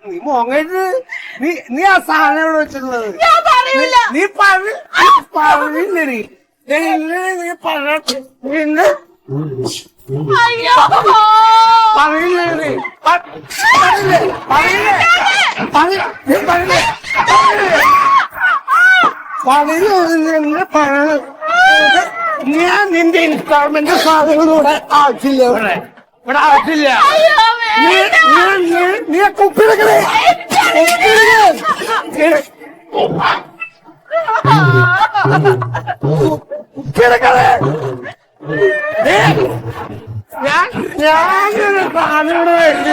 നീ മോങ്ങയിട്ട് നീ ആ സാധനം എവിടെ വെച്ചിട്ടുള്ളത്? നീ പറഞ്ഞില്ലേ നീ പറഞ്ഞില്ലേ ഞാൻ നിന്റെ ഇൻസ്റ്റാൾമെന്റ് സാധനങ്ങളൂടെ ആവശ്യമില്ല ഇവിടെ ആവശ്യമില്ല. നീ കുപ്പിയെടുക്കണേ കുപ്പിയെടുക്കണേ. ഞാനൊരു സാധനം മേടിച്ച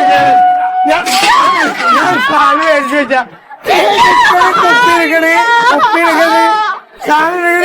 കുപ്പിയെടുക്കണേ കുപ്പിയെടുക്കണേ സാധനം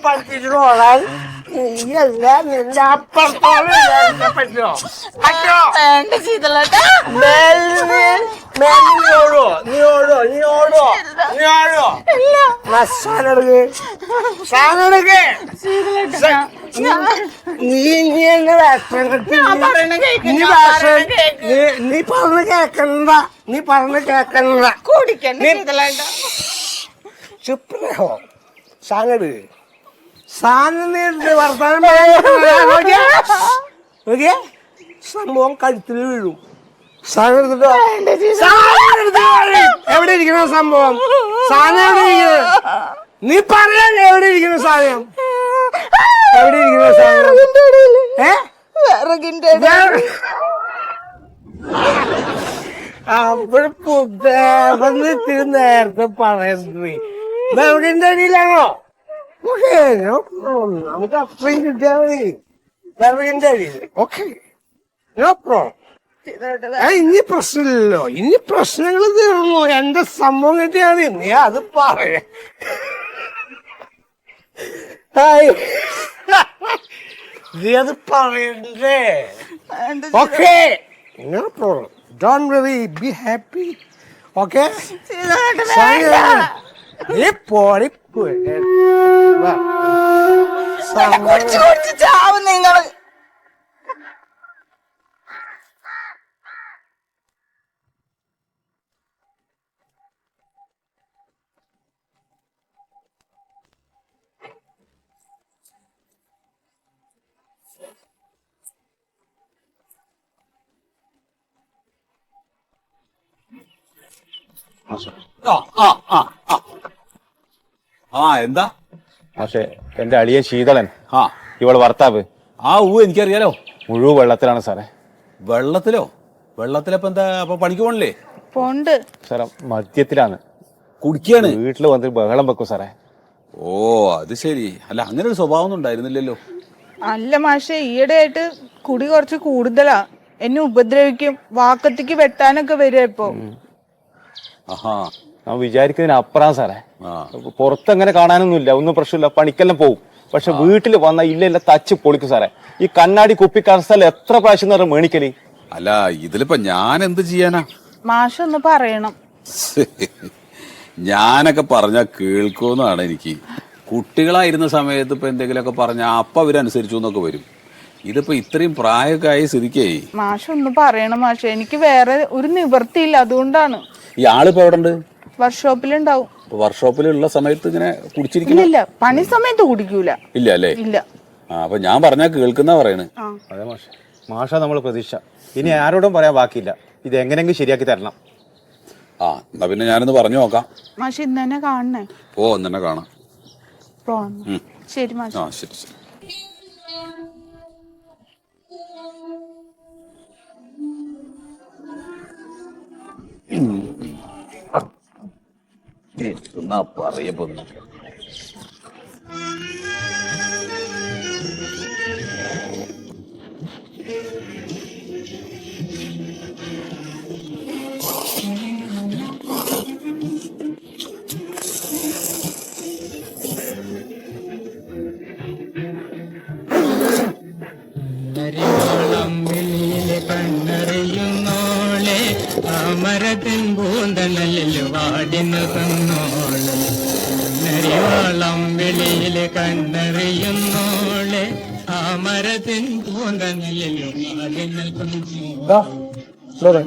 പഠിച്ചിട്ടോളാൻ നീയല്ല നിന്റെ അപ്പുറത്തോളം പറ്റോ പറ്റോ നീയോടോ നീയോടോ നീയോടോ നീയോടോ സാധനം നീ പറഞ്ഞ് കേക്കണ്ട നീ പറഞ്ഞ് കേക്കണ്ട ചുപ്രഹോ സാധനം സാധനം വർത്താനം സംഭവം കഴുത്തിൽ വീഴും. സാധനം എവിടെ ഇരിക്കണ സംഭവം സാധനം എവിടെ ഇരിക്കുന്നത് നീ പറയാൻ എവിടെ ഇരിക്കുന്ന സാധനം എവിടെ ഇരിക്കുന്ന സാധനം അവിടെ പുതിയ നേരത്തെ പറയുന്നത് വിറകിന്റെ അടിയിലാണോ നമുക്ക് അത്രയും കിട്ടിയാൽ മതി വിറകിന്റെ അടിയിൽ ഓക്കെ നോ പ്രോബ്ലം. ഇനി പ്രശ്നമില്ലല്ലോ ഇനി പ്രശ്നങ്ങൾ തീർന്നു എന്റെ സംഭവം കിട്ടിയാൽ മതി നീ അത് പറയ നീ അത് പറയണ്ടേ okay no problem don't worry be happy okay നീ പോടി നിങ്ങൾ എന്താ പക്ഷെ എന്റെ അളിയൻ ശീതളൻ ഇവള് ഭർത്താവ് എനിക്കറിയാലോ മുഴുവൻ വെള്ളത്തിലാണ് സാറേ. വെള്ളത്തിലോ വെള്ളത്തിലപ്പോ എന്താ അപ്പൊ പണിക്ക് പോണില്ലേ? പോണ്ട് സാറേ മദ്യത്തിലാണ് കുടിക്കാണ് വീട്ടില് വന്നിട്ട് ബഹളം വെക്കും സാറേ. ഓ അത് ശരി. അല്ല അങ്ങനെ ഒരു സ്വഭാവം ഒന്നും ഉണ്ടായിരുന്നില്ലല്ലോ. അല്ല മാഷെ ഈയിടെ ആയിട്ട് കുടി കുറച്ച് കൂടുതലാ എന്നെ ഉപദ്രവിക്കും വാക്കത്തേക്ക് വെട്ടാനൊക്കെ വരും ഇപ്പൊ. ഞാൻ വിചാരിക്കുന്നതിന് അപ്പുറം സാറേ. പുറത്തങ്ങനെ കാണാനൊന്നുമില്ല ഒന്നും പ്രശ്നമില്ല പണിക്കെല്ലാം പോകും. പക്ഷെ വീട്ടിൽ വന്ന ഇല്ല തച്ച് പൊളിക്കും സാറേ. ഈ കണ്ണാടി കുപ്പി കറസ്ഥലം എത്ര പ്രാവശ്യം നേരം മേണിക്കല്. അല്ല ഇതിലിപ്പോ ഞാൻ എന്ത് ചെയ്യാനാ? മാഷ് ഒന്ന് പറയണം. ഞാനൊക്കെ പറഞ്ഞ കേൾക്കുമെന്നാണ് എനിക്ക്. കുട്ടികളായിരുന്ന സമയത്ത് ഇപ്പൊ എന്തെങ്കിലുമൊക്കെ പറഞ്ഞാൽ അപ്പൊ അവരനുസരിച്ചു എന്നൊക്കെ വരും. ഇതിപ്പോ ഇത്രയും പ്രായമൊക്കെ ആയി സ്ഥിതിക്കേ മാഷ് ഒന്ന് പറയണം മാഷെ. എനിക്ക് വേറെ ഒരു നിവൃത്തിയില്ല അതുകൊണ്ടാണ്. ഈ ആളിപ്പോ എവിടെ ഉണ്ട്? വർക്ക്ഷോപ്പിലുണ്ടാവും. വർക്ക്ഷോപ്പിലുള്ള സമയത്ത് ഇങ്ങനെ കുടിച്ചിരിക്കില്ല? ഇല്ല പണി സമയത്ത് കുടിക്കൂല. ഇല്ല അല്ലേ? ഇല്ല. അപ്പൊ ഞാൻ പറഞ്ഞാ കേൾക്കുന്ന പറയണ്. അതെ മാഷ നമ്മൾ പ്രതീക്ഷ. ഇനി ആരോടും പറയാൻ ബാക്കിയില്ല. ഇത് എങ്ങനെയെങ്കിലും ശരിയാക്കി തരണം. എന്നാ പിന്നെ ഞാനൊന്ന് പറഞ്ഞു നോക്കാം. മാഷ് ഇന്ന് തന്നെ കാണണേ? ഇന്ന് തന്നെ കാണാം. ശരി മാഷ്. ശരി ശരി. പറയപ്പോ കണ്ണറിയുന്നോളെ അമരത്തിൻ പൂന്തണലിൽ വാടിന്നു തന്നോളെ നരിവാളം വെളിയിൽ കണ്ണറിയുന്നോളെ അമരത്തിൻ പൂന്തണലിൽ വാടിന്നു തന്നോളെ.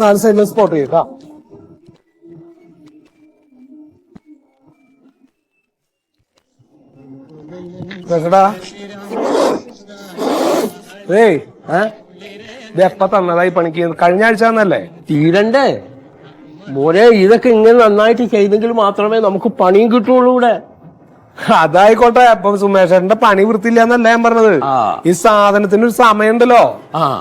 നാല് സൈഡിൽ സ്പോട്ട് ചെയ്യട്ടാ. എപ്പ തന്നതായി പണിക്ക്? കഴിഞ്ഞ ആഴ്ച തന്നല്ലേ? തീരണ്ടേ മോനെ? ഇതൊക്കെ ഇങ്ങനെ നന്നായിട്ട് ചെയ്തെങ്കിൽ മാത്രമേ നമുക്ക് പണിയും കിട്ടുള്ളൂ ഇവിടെ. അതായിക്കോട്ടെ. അപ്പൊ സുമേഷന്റെ പണി വൃത്തിയില്ല എന്നല്ല ഞാൻ പറഞ്ഞത്. ഈ സാധനത്തിന് ഒരു സമയമുണ്ടല്ലോ.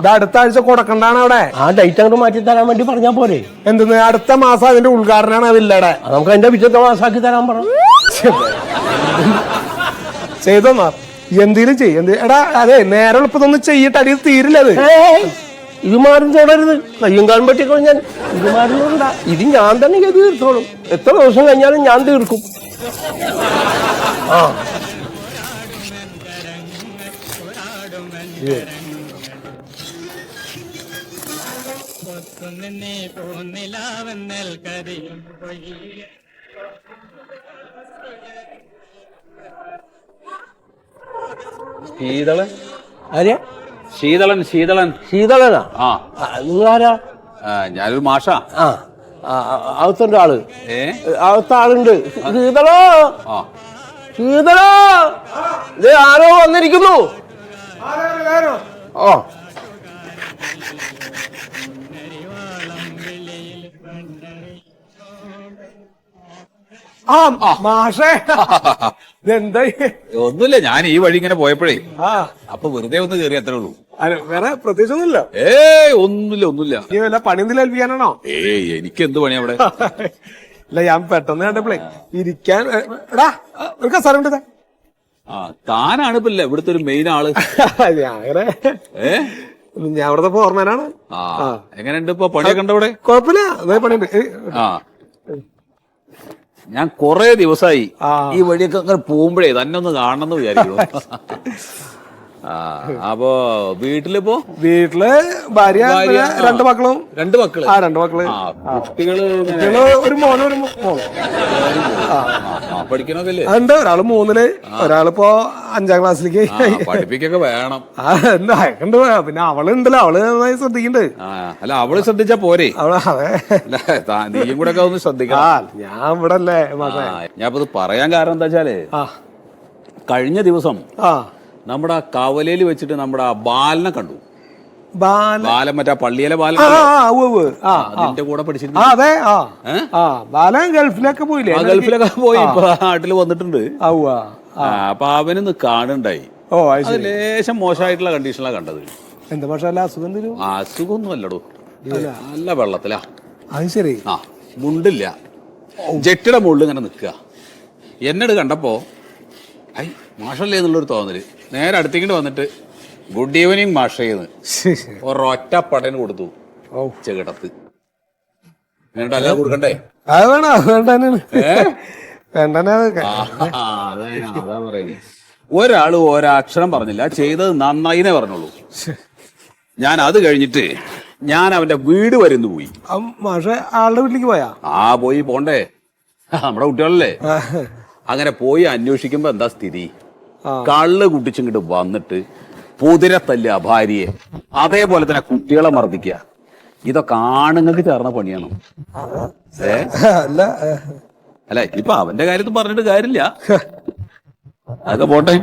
ഇത് അടുത്ത ആഴ്ച കൊടുക്കണ്ടാണ് അവിടെ. ആ ഡേറ്റ് അങ്ങോട്ട് മാറ്റി തരാൻ വേണ്ടി പറഞ്ഞാ പോരെ? എന്തെന്ന് അടുത്ത മാസം അതിന്റെ ഉദ്ഘാടനമാണ് അതില്ലടെ. നമുക്ക് അതിന്റെ പിറ്റത്തെ മാസാക്കി തരാൻ പറഞ്ഞു. ചെയ്തോന്നാ എന്തേലും ചെയ്യും. എടാ അതെ നേരെ എളുപ്പത്തൊന്നും ചെയ്യട്ടെ, അടി തീരില്ല അത്. ഇത് മാറും തുടരുത്. കയ്യും കാലും പറ്റിക്കോ ഞാൻ. ഇത് മാറുന്നുണ്ടാ. ഇത് ഞാൻ തന്നെ ചെയ്ത് തീർത്തോളും. എത്ര ദിവസം കഴിഞ്ഞാലും ഞാൻ തീർക്കും. ശീതളൻ? ആര്യ? ശീതളൻ. ശീതളൻ. ശീതളനാ? നിങ്ങളാരാ? ഞാനൊരു മാഷാ. അകത്തുണ്ട് ആള്. അകത്ത് ആളുണ്ട്. ശീതളോ, ശീതളോ, ഇത് ആരോ വന്നിരിക്കുന്നു. മാഷേ ഇതെന്താ? ഒന്നുമില്ല, ഞാൻ ഈ വഴി ഇങ്ങനെ പോയപ്പോഴേ അപ്പൊ വെറുതെ ഒന്ന് കയറി അത്രേ ഉള്ളൂ. വേറെ പ്രത്യേകിച്ച് ഒന്നുമില്ല. ഒന്നുമില്ല. നീ വല്ല പണി എന്തെങ്കിലും ഏൽപ്പിക്കാനാണോ? എനിക്ക് എന്ത് പണി അവിടെ? ഇല്ല ഞാൻ പെട്ടെന്ന് കണ്ടപ്പോഴേ ഇരിക്കാൻ. എടാ ഒരു കസാര. താനാണ് ഇപ്പൊ ഇവിടുത്തെ ഒരു മെയിൻ ആള്. അങ്ങനെ ഞാൻ ഇവിടുത്തെ ഫോർമാനാണ്. എങ്ങനെയുണ്ട് ഇപ്പൊ പണിയൊക്കെ ഉണ്ട് ഇവിടെ? കുഴപ്പമില്ല, അതേ പണിയുണ്ട്. ഞാൻ കൊറേ ദിവസമായി ഈ വഴിയൊക്കെ അങ്ങനെ പോകുമ്പോഴേ തന്നെ ഒന്ന് കാണണമെന്ന് വിചാരിക്കുന്നു. അപ്പൊ വീട്ടിലിപ്പോ? വീട്ടില് ഭാര്യ, രണ്ട് മക്കളും. രണ്ട് മക്കള്? രണ്ട് മക്കള്. കുട്ടികള് ഒരു മോനും ഒരു മോളും. പഠിക്കണമല്ലേ? ഉണ്ട്. ഒരാള് 3-ല്, ഒരാളിപ്പോ 5ാം ക്ലാസ്സിലേക്ക്. പഠിപ്പിക്കൊക്കെ വേണം. എന്താ ഉണ്ട്. പിന്നെ അവളുണ്ടല്ലോ, അവള് നന്നായി ശ്രദ്ധിക്കുന്നുണ്ട്. അല്ല അവള് ശ്രദ്ധിച്ചാ പോരെ? അതെ, നീയും കൂടെ ഒക്കെ ഒന്ന് ശ്രദ്ധിക്കണം. ഞാൻ ഇവിടെ അല്ലേ. ഞാൻ ഇപ്പൊ പറയാൻ കാരണം എന്താ വെച്ചാല് കഴിഞ്ഞ ദിവസം നമ്മുടെ കവലയിൽ വെച്ചിട്ട് നമ്മുടെ ബാലനെ കണ്ടു. ബാലൻ മറ്റേ പള്ളിയിലെ ബാലൻ. അതിന്റെ കൂടെ പഠിച്ചിരുന്നു. അതെ. ബാലൻ ഗൾഫിലൊക്കെ പോയില്ലേ? ഗൾഫിലൊക്കെ പോയി നാട്ടില് വന്നിട്ടുണ്ട്. അപ്പൊ അവനൊന്ന് കാണുണ്ടായി. ലേശം മോശമായിട്ടുള്ള കണ്ടീഷനിലാണ് കണ്ടത്. എന്താ പക്ഷെ അസുഖം? അസുഖമൊന്നും അല്ലടോ, നല്ല വെള്ളത്തിലാ. അത് ശരി. മുണ്ടില്ല, ജെട്ടിയുടെ മുകളിൽ ഇങ്ങനെ നിക്കുക. എന്നോട് കണ്ടപ്പോ ഐ മാഷല്ലേ എന്നുള്ളൊരു തോന്നല്. നേരെ അടുത്തേക്കിട്ട് വന്നിട്ട് ഗുഡ് ഈവനിങ് മാഷേന്ന് ഒരൊറ്റ പടന് കൊടുത്തു ചെകിടത്ത്. അല്ല കൊടുക്കണ്ടേ? അത് വേണം, അത് വേണ്ട. അതാ പറയുന്നത്. ഒരാള് ഒരക്ഷരം പറഞ്ഞില്ല, ചെയ്തത് നന്നായിന്നേ പറഞ്ഞുള്ളൂ. ഞാൻ അത് കഴിഞ്ഞിട്ട് ഞാൻ അവന്റെ വീട് വരുന്നു പോയി. മാഷെ ആളുടെ വീട്ടിലേക്ക് പോയാ? പോയി പോണ്ടേ, നമ്മുടെ കുട്ടികളല്ലേ. അങ്ങനെ പോയി അന്വേഷിക്കുമ്പോ എന്താ സ്ഥിതി? കള്ള് കുട്ടിച്ചിങ്ങോട്ട് വന്നിട്ട് പുതിര തല്ലുക ഭാര്യയെ, അതേപോലെ തന്നെ കുട്ടികളെ മർദ്ദിക്കുക. ഇതൊക്കെ ആണുങ്ങൾക്ക് ചേർന്ന പണിയാണ്. അല്ല അല്ല ഇപ്പൊ അവന്റെ കാര്യത്തിൽ പറഞ്ഞിട്ട് കാര്യമില്ല, അതൊക്കെ പോട്ടെ.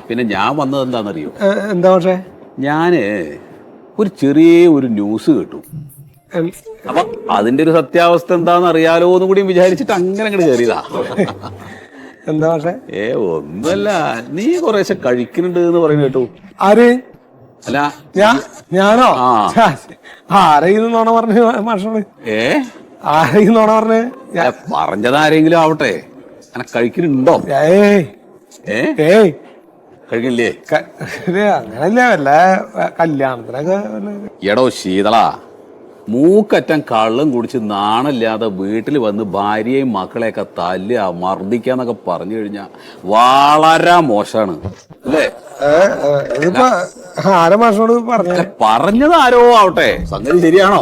പിന്നെ ഞാൻ വന്നത് എന്താണെന്നറിയോ? എന്താ പക്ഷേ ഞാന് ഒരു ചെറിയ ഒരു ന്യൂസ് കേട്ടു. അപ്പൊ അതിന്റെ ഒരു സത്യാവസ്ഥ എന്താന്ന് അറിയാലോ എന്ന് കൂടി വിചാരിച്ചിട്ട് അങ്ങനെ അങ്ങോട്ട് കയറിയതാ. എന്താ പക്ഷേ? ഒന്നുമല്ല, നീ കുറേശ്ശെ കഴിക്കുന്നുണ്ട് എന്ന് പറയുന്ന കേട്ടു. ആര്? അല്ല ഞാനോ? ആരെയും നോണ പറഞ്ഞു മാഷോട്? ആരെയും നോണ പറഞ്ഞു? പറഞ്ഞതാരെങ്കിലും ആവട്ടെ, അങ്ങനെ കഴിക്കുന്നുണ്ടോ? കഴിക്കില്ലേ? അങ്ങനല്ലേ വല്ല കല്യാണത്തിനൊക്കെ. എടോ ശീതള, മൂക്കറ്റം കള്ളും കുടിച്ച് നാണല്ലാതെ വീട്ടിൽ വന്ന് ഭാര്യയും മക്കളെയൊക്കെ തല്ലുക മർദ്ദിക്കാന്നൊക്കെ പറഞ്ഞു കഴിഞ്ഞാ വളരെ മോശമാണ് അല്ലേ? ഇതിപ്പോ ആരെ മാഷോട് പറഞ്ഞ? പറഞ്ഞത് ആരോ ആവട്ടെ, സംഗതി ശരിയാണോ?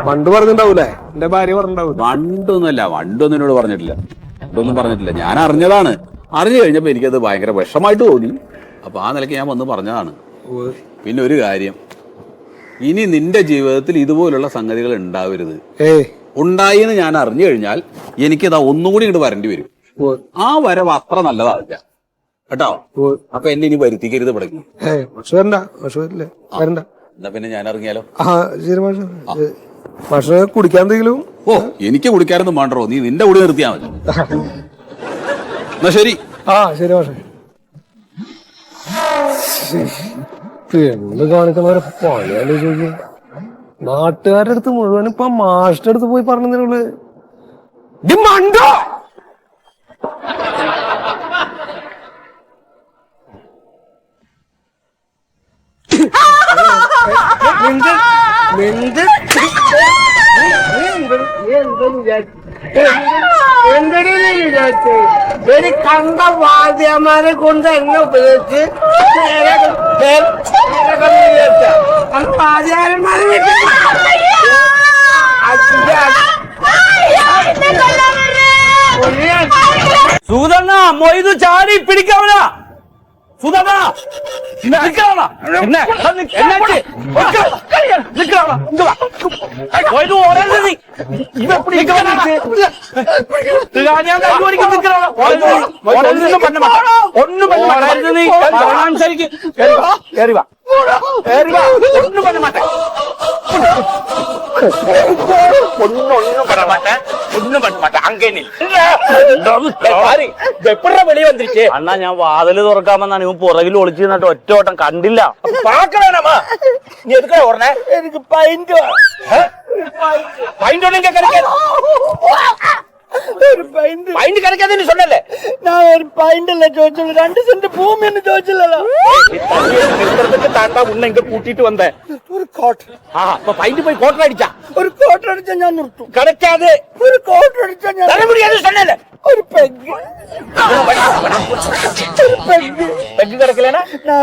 പണ്ട് പറഞ്ഞിട്ടുണ്ടാവൂലേ? എന്റെ ഭാര്യ പറഞ്ഞിട്ടുണ്ടാവൂല. വണ്ടൊന്നുമല്ല, വണ്ടൊന്നും എന്നോട് പറഞ്ഞിട്ടില്ല, വണ്ടൊന്നും പറഞ്ഞിട്ടില്ല. ഞാൻ അറിഞ്ഞതാണ്. അറിഞ്ഞു കഴിഞ്ഞപ്പോ എനിക്കത് ഭയങ്കര വിഷമായിട്ട് തോന്നി. അപ്പൊ ആ നിലയ്ക്ക് ഞാൻ വന്ന് പറഞ്ഞതാണ്. പിന്നെ ഒരു കാര്യം, ഇനി നിന്റെ ജീവിതത്തിൽ ഇതുപോലുള്ള സംഗതികൾ ഉണ്ടാവരുത്. ഉണ്ടായി എന്ന് ഞാൻ അറിഞ്ഞു കഴിഞ്ഞാൽ എനിക്കിതാ ഒന്നുകൂടി ഇങ്ങോട്ട് വരേണ്ടി വരും. ആ വരവ് അത്ര നല്ലതാവില്ല കേട്ടോ. അപ്പൊ എന്നെ ഇനി വരുത്തിക്കരുത് പടങ്ങി. എന്നാ പിന്നെ ഞാൻ ഇറങ്ങിയാലോ? മാഷ് കുടിക്കാൻ എന്തെങ്കിലും? എനിക്ക് കുടിക്കാനൊന്നും വേണ്ടോ, നീ നിന്റെ കൂടി നിർത്തിയാ മതി. എന്നാ ശരി. ശരി മാഷേ. എന്ത് കാണിക്കുന്നവരെ പണിയാലോ ചോദിക്കും. നാട്ടുകാരുടെ അടുത്ത് മുഴുവൻ ഇപ്പൊ മാഷിന്റെ അടുത്ത് പോയി പറഞ്ഞതിനുള്ളു. മണ്ടോ എനിക്ക് കണ്ട വാദ്യമാരെ കൊണ്ട് എന്നെ ഉപയോഗിച്ച് വാദ്യാരന്മാരെ സുധണ്ണ മൊയ്തു ചാടി പിടിക്കാവന. സുധണ്ണ ഒന്നും വെളി വന്നിരിക്കേ അണ്ണാ. ഞാൻ വാതില് തുറക്കാമെന്നാണ് ഇവൻ പുറകിൽ ഒളിച്ചു നിന്നിട്ട് ഒറ്റ ഓട്ടം കണ്ടില്ല. നീ എടുക്കണ ഓർണേ? എനിക്ക് പൈന്റ് പൈന്റ് കിടക്കാതെ சொன்னല്ലേ? நான் ஒரு பைண்ட் இல்ல ചോദിച്ചുള്ളൂ, 2 സെന്റ് ഭൂമി എന്ന് ചോദിച്ചില്ലല്ലോ. താണ്ടാ ഉണ്ണ ഇങ്ങ കൂട്ടിട്ട് വന്നേ. ഒരു കോട്ടർ. അപ്പൊ പൈന്റ് പോയി കോട്ടർ അടിച്ചാ? ഒരു കോട്ടർ അടിച്ചാ ഞാൻ നിർത്തും. കിടക്കാതെ ഒരു കോട്ടർ അടിച്ചാ ഞാൻ തലമുടിയാതെ சொன்னല്ലേ? ഒരു പെഗ് പെഗ് കിടക്കലേനാ? ഞാൻ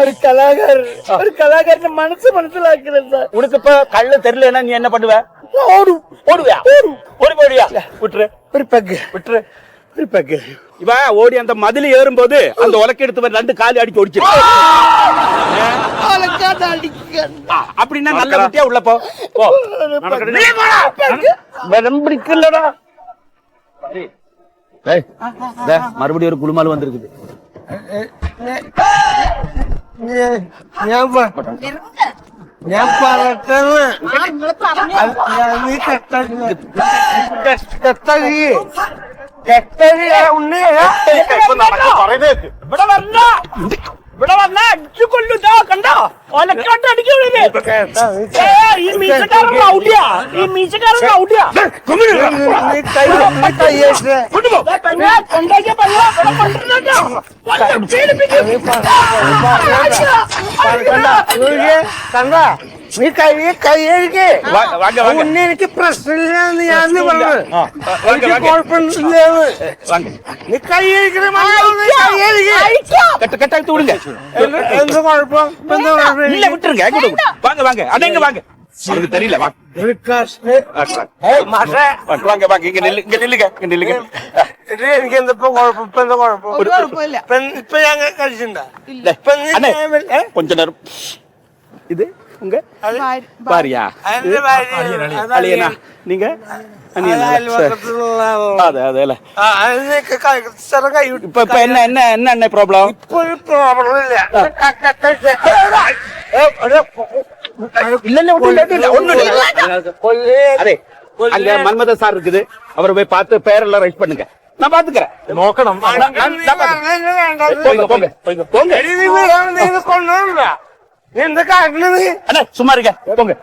ഒരു കലാകാരന്റെ മനസ്സ് മനസ്സിലാക്കില്ല സാർ. ഉനക്കിപ്പോ കള്ള് തരില്ലേനാ നീ എന്നെ പണ്ടുവേ? ഓടുവയാ? ഓടി പോടിയാ? വിട്ടുரு. ഒരു പെഗ് വിട്ടുரு. ഒരു പെഗ്. ഇവ ഓടി அந்த மதில் ஏறும்போது அந்த உலக்கெடுத்து 2 கால் அடிச்சு ஓடிச்சு. அப்படின்னா நல்ல குட்டியா உள்ள போ. வரம் பிடிக்கலடா. மறுபடியும் ஒரு குளுமால் வந்திருக்குது. ഞാൻ പറട്ടെ. നീ ഇവിടെ വന്ന അടിച്ചു കൊല്ലുതാ. കണ്ടോ? ഒലക്കാട്ട് അടിക്കൂലേ? ഈ മീശക്കാരൻ ഔട്ടിയാ. ഈ മീശക്കാരൻ ഔട്ടിയാ. കണ്ട നീ കൈയ്യഴിക്കേ. എനിക്ക് പ്രശ്നമില്ലാന്ന് ഞാൻ പറഞ്ഞത്. എനിക്ക് കുഴപ്പമില്ലാന്ന്. നീ കൈയ്യഴിക്കണ കെട്ടായി തൂടില്ലേ? എന്ത് കുഴപ്പം? ഇല്ല വിട്ടുരുங்க. വാങ്ങ വാങ്ങ അതെങ്ക വാങ്ങ. அவனுக்கு தெரியல. എനിക്ക് എന്തപ്പോ കുഴപ്പം? ഇപ്പൊ എന്താ കുഴപ്പം? ഇപ്പൊ ഞാൻ കഴിച്ചിട്ടുണ്ടോ? கொஞ்ச நேரம் ഇത് உங்க ഭാര്യ- பாரியா അതിന്റെ ഭാര്യ அழியனா நீங்க அணியனா? അയൽവക്കത്തിലുള്ള അതെ അതെ അല്ലേ. അതിനൊക്കെ കൈ ഇപ്പൊ என்ன என்ன என்ன என்ன ப்ராப்ளம்? ഇപ്പൊ ഒരു പ്രോബ്ലം ഇല്ല இல்ல ஒண்ணும் அதே அங்க மன்மத சார் இருக்குது, அவரை போய் பார்த்து பேரெல்லாம் ரைட் பண்ணுங்க, நான் பாத்துக்கிறேன். നോക്കണം. போங்க போங்க போங்க போங்க. കൊണ്ടുവരണ്ട നീ എന്താ കാട്ടില് அண்ணா சும்மா இருக்க, போங்க.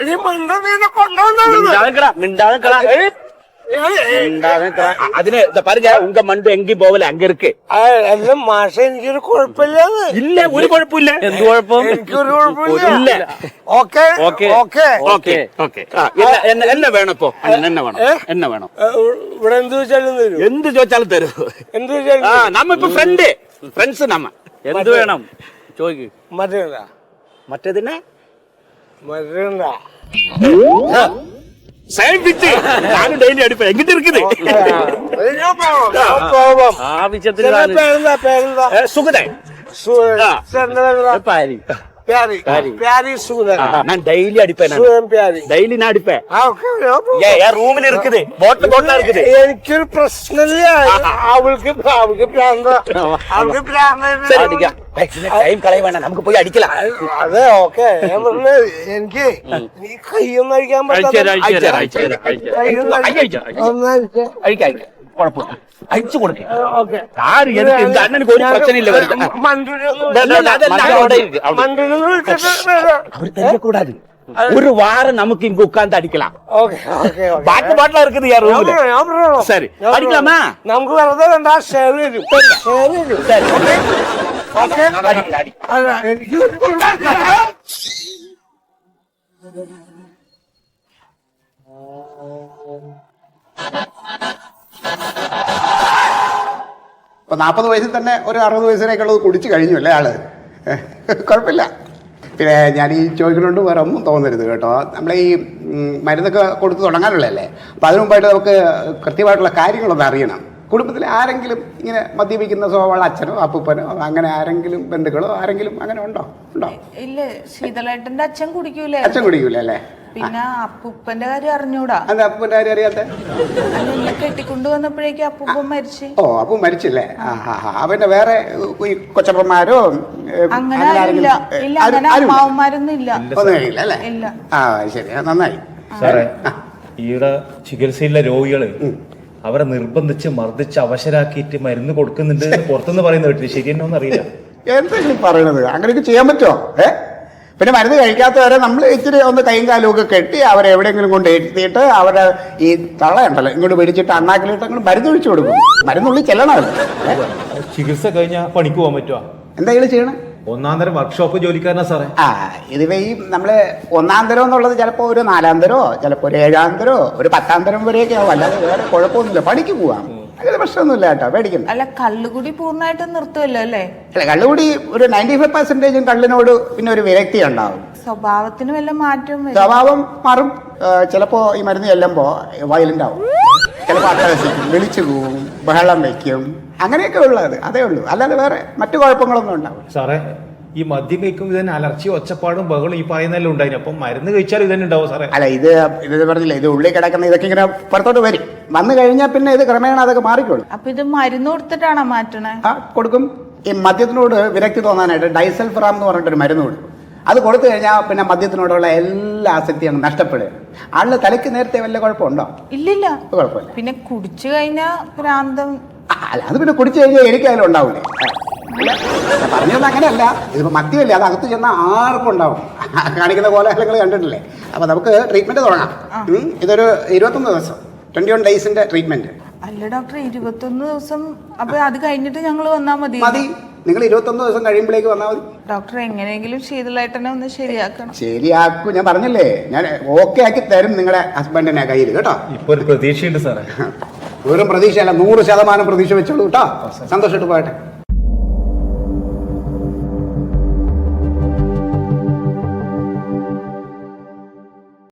നീ മണ്ട നീ കൊണ്ടുവന്നത് மிண்டாதங்கடா. അതിന് ഇതാ பாருங்க, உங்க மண்டு எங்கேயும் போகல, அங்க இருக்கு. അല്ല മാഷ എനിക്കൊരു കുഴപ്പമില്ലാന്ന് இல்ல ஒரு കുഴപ്പമില്ല. എന്ത് കുഴപ്പം? എനിക്കൊരു കുഴപ്പമില്ല. ഇല്ല. Okay okay okay okay okay. என்ன வேணும் இப்போ? என்ன വേണം? என்ன വേണം? ഇവിടെ എന്ത് ചോദിച്ചാലും തരും. എന്ത് ചോദിച്ചാലും തരൂ. എന്ത് ചോദിച്ചാലും നമ്മ ഇപ്പൊ ഫ്രണ്ട്സ് നമ്മ. എന്ത് വേണം ചോദിക്ക്. മറ്റേണ്ടാ മറ്റേതിനെ മറ്റേണ്ടാ സൈഡ് പിച്ച് ഞാനും ഡെയിലി അടുപ്പ എങ്ങിട്ട് ഇരിക്കുന്നത്. ആവശ്യത്തിന് പേരെന്താ പേരെന്താ സുഗതൻ. പ്യാരി സുഗതൻ நான் டெய்லி அடிப்பேன். സുഗതൻ പ്യാരി டெய்லி நான் அடிப்பேன். என் ரூம்ல இருக்குது, போட்டா இருக்குது. എനിക്കൊരു പ്രശ്നമില്ല. അവൾക്ക് പ്രാന്ത അവൾക്ക് പ്രാന്ത. டைம் களைய வேண்டாம், நமக்கு போய் அடிக்கலாம். അതെ ഓക്കെ ഞാൻ പറഞ്ഞത് എനിക്ക് നീ കൈയൊന്നും അഴിക്കാൻ அழிச்சு கொடுக்க. ഓക്കെ யாரு எதுக்கு இந்த அண்ணனுக்கு ஒரு பிரச்சனை இல்ல. வருது அவர் தெரியக்கூடாது. ஒரு வாரம் நமக்கு இங்க உட்கார்ந்து அடிக்கலாம். பாட்டிலா இருக்குது யார் ரூம்ல. சரி அடிக்கலாமா? നമുക്ക് വെറുതെ വേണ്ട, ഷെയർ തരും. ഇപ്പൊ 40 വയസ്സിൽ തന്നെ ഒരു 60 വയസ്സിനേക്കുള്ളത് കുടിച്ചു കഴിഞ്ഞു അല്ലേ ആള്. കുഴപ്പമില്ല. പിന്നെ ഞാൻ ഈ ചോദിക്കുന്നതുകൊണ്ട് വേറെ ഒന്നും തോന്നരുത് കേട്ടോ. നമ്മൾ ഈ മരുന്നൊക്കെ കൊടുത്ത് തുടങ്ങാനുള്ളതല്ലേ. അപ്പം അതിനു മുമ്പായിട്ട് നമുക്ക് കൃത്യമായിട്ടുള്ള കാര്യങ്ങളൊന്നും അറിയണം. കുടുംബത്തിൽ ആരെങ്കിലും ഇങ്ങനെ മദ്യപിക്കുന്ന സ്വഭാവമുള്ള അച്ഛനോ അപ്പൂപ്പനോ അങ്ങനെ ആരെങ്കിലും ബന്ധുക്കളോ ആരെങ്കിലും അങ്ങനെ ഉണ്ടോ? ഇല്ല, ശീതളേട്ടന്റെ അച്ഛൻ കുടിക്കൂലേ? അച്ഛൻ കുടിക്കൂല അല്ലേ? പിന്നെ അപ്പൂപ്പന്റെ കാര്യം അറിഞ്ഞൂടാ. അത് അപ്പൂപ്പൻ്റെ കാര്യം അറിയാത്ത? എന്നെ കെട്ടിക്കൊണ്ടുവന്നപ്പോഴേക്കും അപ്പൂപ്പൻ മരിച്ചു. ഓ അപ്പൂ മരിച്ചില്ലേ? അവന്റെ വേറെ കൊച്ചപ്പന്മാരോ അങ്ങനെ ആരുമില്ല. ഇല്ല, അങ്ങനെ അമ്മാവന്മാരൊന്നും ഇല്ല. ഒന്നും കഴിയില്ല അല്ലേ? ഇല്ല. ആ ശരി, നന്നായി. സാറേ, ഈയിടെ ചികിത്സയിലെ രോഗികള് അവരെ നിർബന്ധിച്ച് മർദ്ദിച്ച് അവശരാക്കിയിട്ട് മരുന്ന് കൊടുക്കുന്നുണ്ട് പുറത്തുനിന്ന് പറയുന്നത് കേട്ടില്ല. ശരിയെന്നോന്ന് അറിയില്ല. എന്തെങ്കിലും പറയണത് അങ്ങനെയൊക്കെ ചെയ്യാൻ പറ്റുമോ? പിന്നെ മരുന്ന് കഴിക്കാത്തവരെ നമ്മൾ ഇച്ചിരി ഒന്ന് കൈയും കാലും ഒക്കെ കെട്ടി അവരെ എവിടെയെങ്കിലും കൊണ്ട് എത്തിയിട്ട് അവരെ ഈ തളയുണ്ടല്ലോ ഇങ്ങോട്ട് പിടിച്ചിട്ട് അണ്ണാക്കിലിട്ട് അങ്ങോട്ട് മരുന്ന് ഒഴിച്ചു കൊടുക്കും. മരുന്നുള്ളിൽ ചെല്ലണമല്ലോ. ചികിത്സ കഴിഞ്ഞാൽ പണിക്ക് പോകാൻ പറ്റുമോ? എന്തെങ്കിലും ചെയ്യണം. ഒന്നാം തരം വർക്ക്ഷോപ്പ് ജോലിക്കാരനാ സാറേ. ഇതിപ്പോ ഈ നമ്മള് ഒന്നാം തരം എന്നുള്ളത് ചിലപ്പോ ഒരു 4ാം തരോ ചിലപ്പോ ഒരു 7ാം തരോ ഒരു 10ാം തരം വരെയൊക്കെ ആവും. അല്ലാതെ വേറെ കുഴപ്പമൊന്നുമില്ല, പണിക്ക് പോവാം. അങ്ങനെ പ്രശ്നമൊന്നുമില്ല കേട്ടോ, പേടിക്കുന്നു. അല്ല, കള്ളുകുടി പൂർണ്ണമായിട്ട് നിർത്തുമല്ലോ അല്ലേ? അല്ല, കള്ളുകൂടി ഒരു 95% കള്ളിനോട് പിന്നെ ഒരു വിരക്തി ഉണ്ടാവും. സ്വഭാവത്തിന് വല്ല മാറ്റവും വരും? സ്വഭാവം മാറും. ചിലപ്പോ ഈ മരുന്ന് ചെല്ലുമ്പോ വയലന്റ് ആവും, ചിലപ്പോൾ അട്ടഹസിക്കും, വിളിച്ചു പോവും, ബഹളം വയ്ക്കും, അങ്ങനെയൊക്കെ ഉള്ളത്. അതേ ഉള്ളൂ, അല്ലാതെ വേറെ മറ്റു കുഴപ്പങ്ങളൊന്നും ഉണ്ടാവും. സാറേ, ഈ മദ്യം കഴിക്കുമ്പോൾ ഇതിന് അലർച്ചയും ഒച്ചപ്പാടും ബഹളും ഈ പറയുന്നതെല്ലാം ഉണ്ടായിരുന്നു. അപ്പം മരുന്ന് കഴിച്ചാൽ ഇതന്നെ ഉണ്ടാവും സാറേ? അല്ല, ഇത് പറഞ്ഞില്ല, ഇത് ഉള്ളിൽ കിടക്കുന്ന ഇതൊക്കെ ഇങ്ങനെ പുറത്തോട്ട് വരും. വന്നു കഴിഞ്ഞാൽ പിന്നെ ഇത് ക്രമേണ അതൊക്കെ മാറിക്കോളും. അപ്പൊ ഇത് മരുന്ന് കൊടുത്തിട്ടാണോ മാറ്റണേ? കൊടുക്കും. ഈ മദ്യത്തിനോട് വിരക്തി തോന്നാനായിട്ട് ഡൈസൽഫറാം എന്ന് പറഞ്ഞിട്ടൊരു മരുന്ന് കൊടുക്കും. അത് കൊടുത്തു കഴിഞ്ഞാൽ പിന്നെ മദ്യത്തിനോടുള്ള എല്ലാ ആസക്തിയും അങ്ങ് നഷ്ടപ്പെടുക. ആളിന് തലയ്ക്ക് നേരത്തെ വല്ല കുഴപ്പമുണ്ടോ? ഇല്ലില്ല. കുഴപ്പമില്ല. പിന്നെ കുടിച്ചു കഴിഞ്ഞാൽ ഭ്രാന്തം. അല്ല, അത് പിന്നെ കുടിച്ചു കഴിഞ്ഞാൽ എനിക്കായാലും ഉണ്ടാവില്ലേ? പറഞ്ഞത് അങ്ങനെയല്ല. ഇതിപ്പോൾ മദ്യമല്ലേ, അത് അകത്ത് ചെന്നാൽ ആർക്കും ഉണ്ടാവും. കാണിക്കുന്ന കോലാഹലങ്ങൾ കണ്ടിട്ടില്ലേ? അപ്പോൾ നമുക്ക് ട്രീറ്റ്മെൻറ്റ് തുടങ്ങാം. ഇതൊരു 21 ദിവസം 21 ഡേയ്സിൻ്റെ ട്രീറ്റ്മെൻറ്റ്. അല്ല ഡോക്ടർ, 21 ദിവസം. അപ്പൊ അത് കഴിഞ്ഞിട്ട് ഞങ്ങൾ വന്നാൽ മതി? മതി, നിങ്ങൾ 21 ദിവസം കഴിയുമ്പോഴേക്ക് വന്നാൽ മതി. ഡോക്ടർ, എങ്ങനെയെങ്കിലും ശീതളേട്ടനെ ഒന്ന് ശരിയാക്കണം. ശരിയാക്കും, ഞാൻ പറഞ്ഞില്ലേ, ഞാൻ ഓക്കെ ആക്കി തരും നിങ്ങളുടെ ഹസ്ബൻഡിനെ കയ്യിൽ കേട്ടോ. ഇപ്പൊ ഒരു പ്രതീക്ഷയുണ്ട് സാറേ. വെറും പ്രതീക്ഷയല്ല, 100% പ്രതീക്ഷ വെച്ചോളൂ കേട്ടോ. സന്തോഷമായിട്ട് പോകട്ടെ.